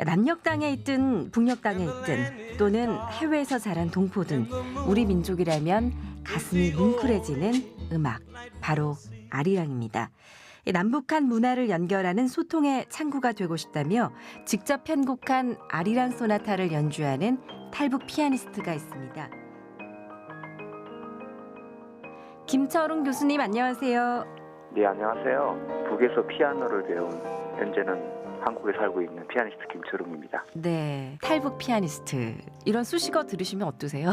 남녘 땅에 있든 북녘 땅에 있든 또는 해외에서 자란 동포든 우리 민족이라면 가슴이 뭉클해지는 음악, 바로 아리랑입니다. 남북한 문화를 연결하는 소통의 창구가 되고 싶다며 직접 편곡한 아리랑 소나타를 연주하는 탈북 피아니스트가 있습니다. 김철웅 교수님 안녕하세요. 네, 안녕하세요. 북에서 피아노를 배운 현재는 한국에 살고 있는 피아니스트 김철웅입니다. 네, 탈북 피아니스트. 이런 수식어 들으시면 어떠세요?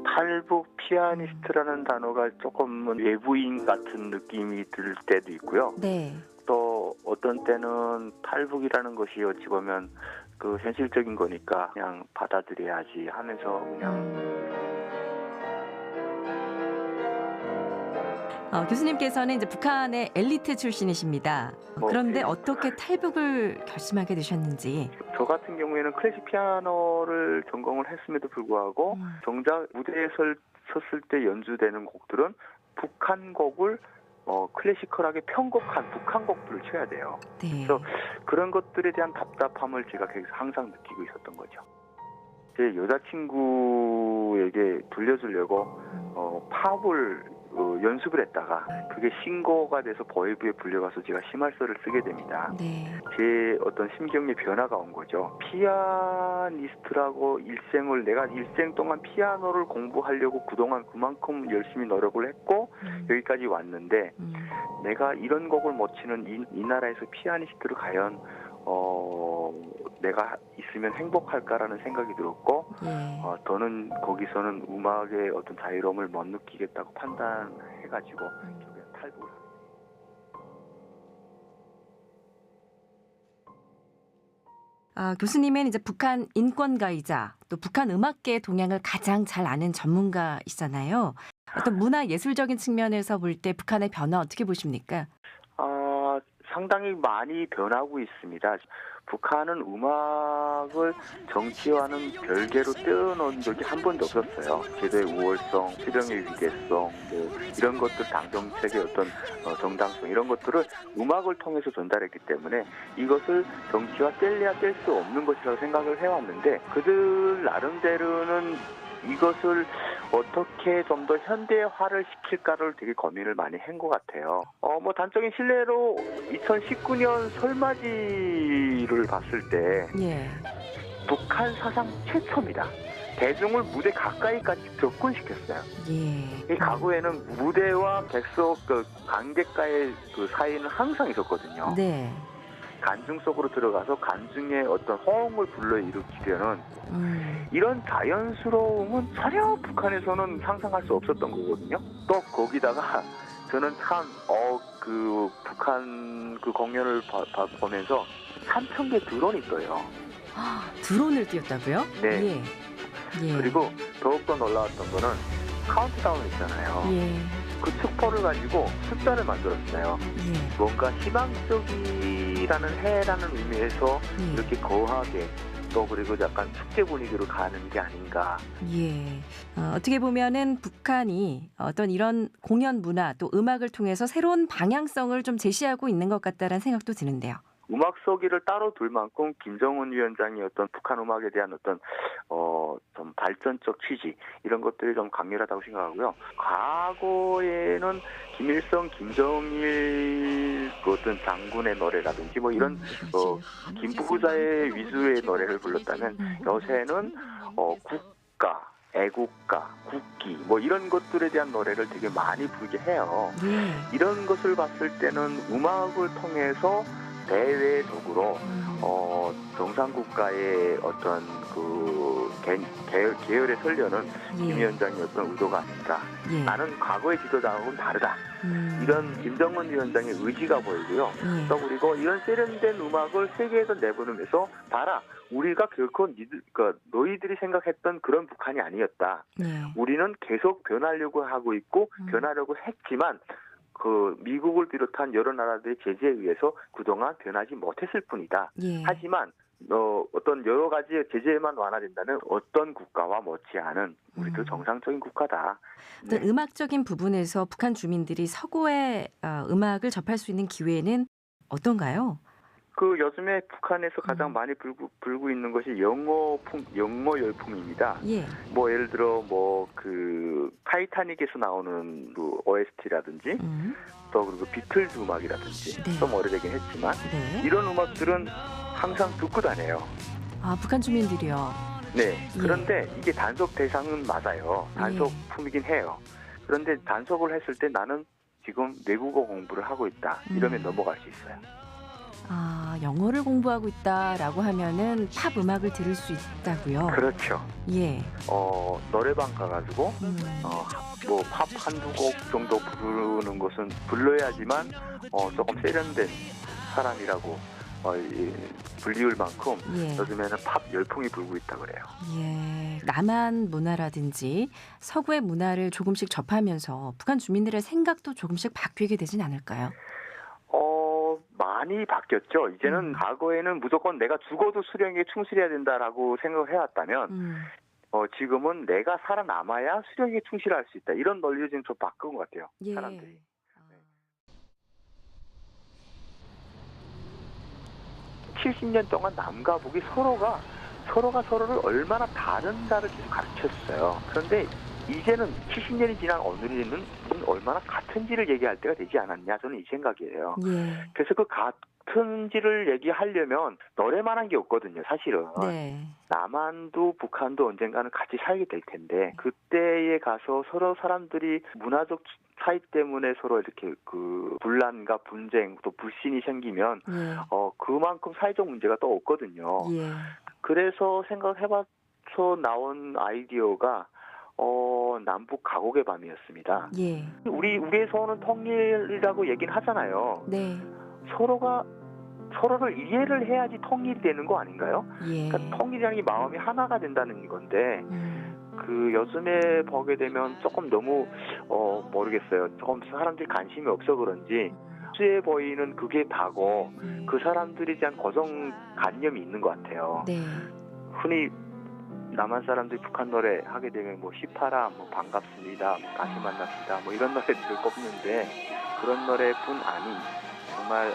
탈북 피아니스트라는 단어가 조금은 외부인 같은 느낌이 들 때도 있고요. 네. 또 어떤 때는 탈북이라는 것이 어찌 보면 그 현실적인 거니까 그냥 받아들여야지 하면서 그냥 교수님께서는 이제 북한의 엘리트 출신이십니다. 그런데 어떻게 탈북을 결심하게 되셨는지. 저 같은 경우에는 클래식 피아노를 전공을 했음에도 불구하고 정작 무대에 섰을 때 연주되는 곡들은 북한 곡을 클래시컬하게 편곡한 북한 곡들을 쳐야 돼요. 네. 그래서 그런 것들에 대한 답답함을 제가 계속 항상 느끼고 있었던 거죠. 제 여자친구에게 들려주려고 팝을 연습을 했다가 그게 신고가 돼서 버해부에 불려가서 제가 심할서를 쓰게 됩니다. 네. 제 어떤 심경의 변화가 온 거죠. 피아니스트라고 내가 일생 동안 피아노를 공부하려고 그동안 그만큼 열심히 노력을 했고 여기까지 왔는데 내가 이런 곡을 못 치는 이 나라에서 피아니스트를 과연 내가 있으면 행복할까라는 생각이 들었고 저는 거기서는 음악의 어떤 자유로움을 못 느끼겠다고 판단해가지고 탈북을 합니다. 교수님은 이제 북한 인권가이자 또 북한 음악계의 동향을 가장 잘 아는 전문가이시잖아요. 어떤 문화 예술적인 측면에서 볼 때 북한의 변화 어떻게 보십니까? 상당히 많이 변하고 있습니다. 북한은 음악을 정치와는 별개로 떼어놓은 적이 한 번도 없었어요. 제도의 우월성, 수령의 위대성, 이런 것들, 당정책의 어떤 정당성 이런 것들을 음악을 통해서 전달했기 때문에 이것을 정치와 뗄래야 뗄 수 없는 것이라고 생각을 해왔는데 그들 나름대로는 이것을 어떻게 좀 더 현대화를 시킬까를 되게 고민을 많이 한 것 같아요. 단적인 실례로 2019년 설맞이를 봤을 때 북한 사상 최초입니다. 대중을 무대 가까이까지 접근시켰어요. 이 과거에는 무대와 백석 관객과의 그 사이는 항상 있었거든요. 네. 간증 속으로 들어가서 간증의 어떤 호응을 불러일으키려는 이런 자연스러움은 전혀 북한에서는 상상할 수 없었던 거거든요. 또 거기다가 저는 참 그 북한 그 공연을 보면서 3,000개 드론이 떠요. 드론을 띄웠다고요? 네. 그리고 더욱더 놀라웠던 거는 카운트다운 있잖아요. 그 축포를 가지고 숫자를 만들었어요. 뭔가 희망적이라는 해라는 의미에서 이렇게 거하게 또 그리고 약간 축제 분위기로 가는 게 아닌가. 어떻게 보면은 북한이 어떤 이런 공연 문화 또 음악을 통해서 새로운 방향성을 좀 제시하고 있는 것 같다라는 생각도 드는데요. 음악 서기를 따로 둘 만큼 김정은 위원장이 어떤 북한 음악에 대한 어떤 좀 발전적 취지 이런 것들이 좀 강렬하다고 생각하고요. 과거에는 김일성, 김정일 그 어떤 장군의 노래라든지 뭐 이런 김부자의 위주의 노래를 불렀다면 요새는 국가, 애국가, 국기 뭐 이런 것들에 대한 노래를 되게 많이 부르게 해요. 이런 것을 봤을 때는 음악을 통해서 대외적으로 정상국가의 어떤 그 계열에 설려는 김 위원장의 어떤 의도가 아닌가. 나는 과거의 지도자하고는 다르다. 이런 김정은 위원장의 의지가 보이고요. 또 그리고 이런 세련된 음악을 세계에서 내보내면서 봐라. 우리가 결코 너희들이 생각했던 그런 북한이 아니었다. 우리는 계속 변하려고 하고 있고 변하려고 했지만 그 미국을 비롯한 여러 나라들의 제재에 의해서 그동안 변하지 못했을 뿐이다. 하지만 어떤 여러 가지의 제재만 완화된다면 어떤 국가와 못지않은 우리도 정상적인 국가다. 어떤 음악적인 부분에서 북한 주민들이 서구의 음악을 접할 수 있는 기회는 어떤가요? 그 요즘에 북한에서 가장 많이 불고 있는 것이 영어 열풍입니다. 예. 뭐 예를 들어 뭐 그 타이타닉에서 나오는 그 OST라든지 또 그리고 비틀즈 음악이라든지 네. 좀 오래되긴 했지만 네. 이런 음악들은 항상 듣고 다녀요. 아, 북한 주민들이요. 네. 그런데 이게 단속 대상은 맞아요. 단속품이긴 해요. 그런데 단속을 했을 때 나는 지금 외국어 공부를 하고 있다. 이러면 넘어갈 수 있어요. 아, 영어를 공부하고 있다라고 하면은 팝 음악을 들을 수 있다고요? 그렇죠. 예. 노래방 가가지고 뭐 팝 한두 곡 정도 부르는 것은 불러야지만 조금 세련된 사람이라고 불리울 만큼 예. 요즘에는 팝 열풍이 불고 있다 그래요. 예. 남한 문화라든지 서구의 문화를 조금씩 접하면서 북한 주민들의 생각도 조금씩 바뀌게 되진 않을까요? 많이 바뀌었죠. 이제는 과거에는 무조건 내가 죽어도 수령에 충실해야 된다라고 생각을 해왔다면 지금은 내가 살아남아야 수령에 충실할 수 있다. 이런 논리를 지금 좀 바꾼 것 같아요. 예. 사람들이. 70년 동안 남과 북이 서로가 서로를 얼마나 다른가를 계속 가르쳤어요. 그런데 이제는 70년이 지난 오늘에는 얼마나 같은지를 얘기할 때가 되지 않았냐, 저는 이 생각이에요. 예. 그래서 그 같은지를 얘기하려면 노래만 한 게 없거든요, 사실은. 네. 남한도 북한도 언젠가는 같이 살게 될 텐데 그때에 가서 서로 사람들이 문화적 차이 때문에 서로 이렇게 그 분란과 분쟁 또 불신이 생기면 예. 그만큼 사회적 문제가 또 없거든요. 예. 그래서 생각해봐서 나온 아이디어가 남북 가곡의 밤이었습니다. 예. 우리에서는 통일이라고 얘기는 하잖아요. 네. 서로를 이해를 해야지 통일이 되는 거 아닌가요? 예. 그러니까 통일이라는 게 마음이 하나가 된다는 건데 그 요즘에 보게 되면 조금 너무 모르겠어요. 조금 사람들이 관심이 없어 그런지 수해 보이는 그게 다고 그 사람들에 대한 고정관념이 있는 것 같아요. 네. 흔히 남한 사람들이 북한 노래 하게 되면 뭐 시파라, 뭐 반갑습니다, 뭐 다시 만납시다, 뭐 이런 노래들을 꼽는데 그런 노래뿐 아닌 정말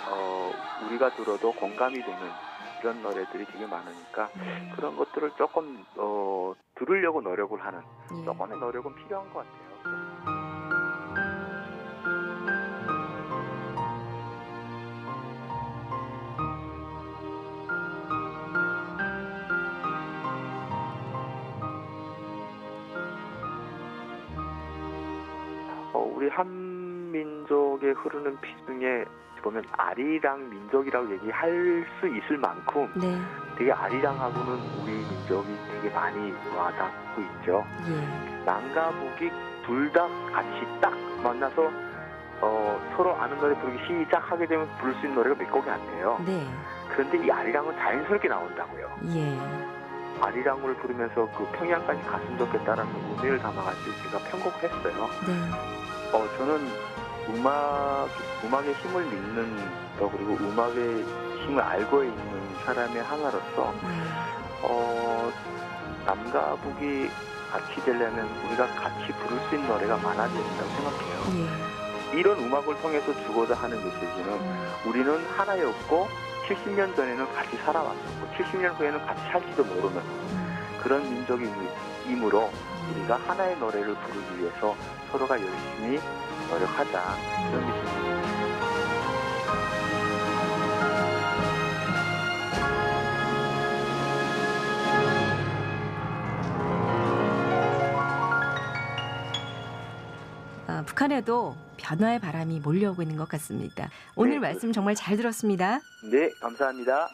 우리가 들어도 공감이 되는 이런 노래들이 되게 많으니까 그런 것들을 조금 들으려고 노력을 하는 조금의 노력은 필요한 것 같아요. 우리 한민족의 흐르는 피 중에 보면 아리랑 민족이라고 얘기할 수 있을 만큼 네. 되게 아리랑하고는 우리 민족이 되게 많이 와닿고 있죠. 예. 남과 북이 둘 다 같이 딱 만나서 서로 아는 노래 부르기 시작하게 되면 부를 수 있는 노래가 몇 곡이 안 돼요. 네. 그런데 이 아리랑은 자연스럽게 나온다고요. 예. 아리랑을 부르면서 그 평양까지 갔으면 좋겠다라는 의미를 담아가지고 제가 편곡을 했어요. 네. 저는 음악의 힘을 믿는 또 그리고 음악의 힘을 알고 있는 사람의 하나로서 남과 북이 같이 되려면 우리가 같이 부를 수 있는 노래가 많아져야 된다고 생각해요. 예. 이런 음악을 통해서 주고자 하는 메시지는 우리는 하나였고 70년 전에는 같이 살아왔었고 70년 후에는 같이 살지도 모르는 그런 민족이므로 우리가 하나의 노래를 부르기 위해서 서로가 열심히 노력하자 이런 메시지입니다. 북한에도 변화의 바람이 몰려오고 있는 것 같습니다. 오늘 네, 말씀 정말 잘 들었습니다. 네, 감사합니다.